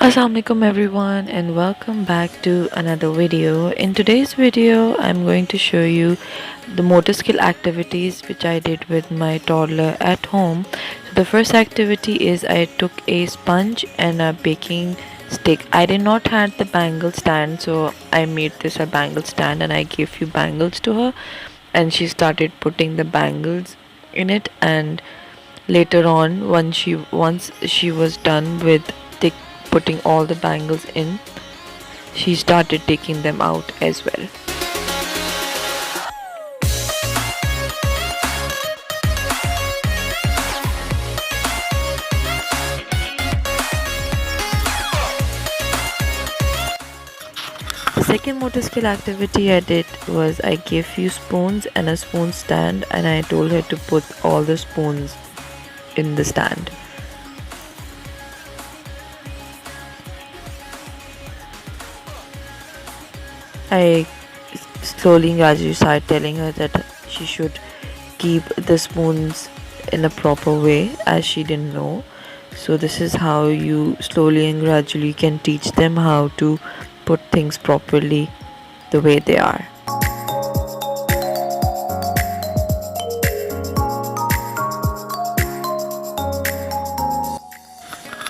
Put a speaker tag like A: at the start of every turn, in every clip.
A: Assalamualaikum everyone, and welcome back to another video. In today's video I'm going to show you the motor skill activities which I did with my toddler at home. So the first activity is I took a sponge and a baking stick. I did not have the bangle stand, so I made this a bangle stand and I gave few bangles to her, and she started putting the bangles in it. And later on, once she was done with putting all the bangles in, she started taking them out as well. The second motor skill activity I did was I gave few spoons and a spoon stand, and I told her to put all the spoons in the stand. I slowly and gradually started telling her that she should keep the spoons in a proper way, as she didn't know. So this is how you slowly and gradually can teach them how to put things properly the way they are.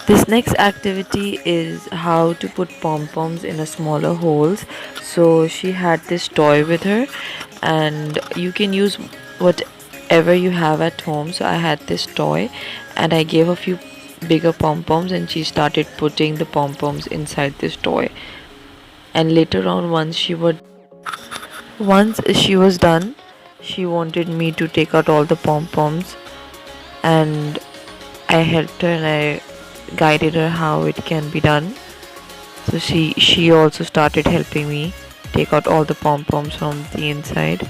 A: This next activity is how to put pom-poms in a smaller holes. So she had this toy with her, and you can use whatever you have at home. So I had this toy and I gave a few bigger pom-poms, and she started putting the pom-poms inside this toy. And later on, once she was done, she wanted me to take out all the pom-poms, and I helped her and I guided her how it can be done. So she also started helping me take out all the pom-poms from the inside.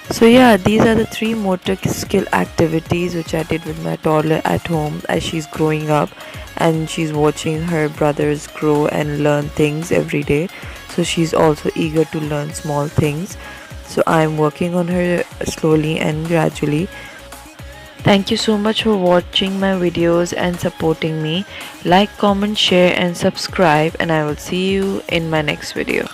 A: So yeah, these are the three motor skill activities which I did with my toddler at home as she's growing up and she's watching her brothers grow and learn things every day. So she's also eager to learn small things. So I'm working on her slowly and gradually. Thank you so much for watching my videos and supporting me. Like, comment, share and subscribe, and I will see you in my next video.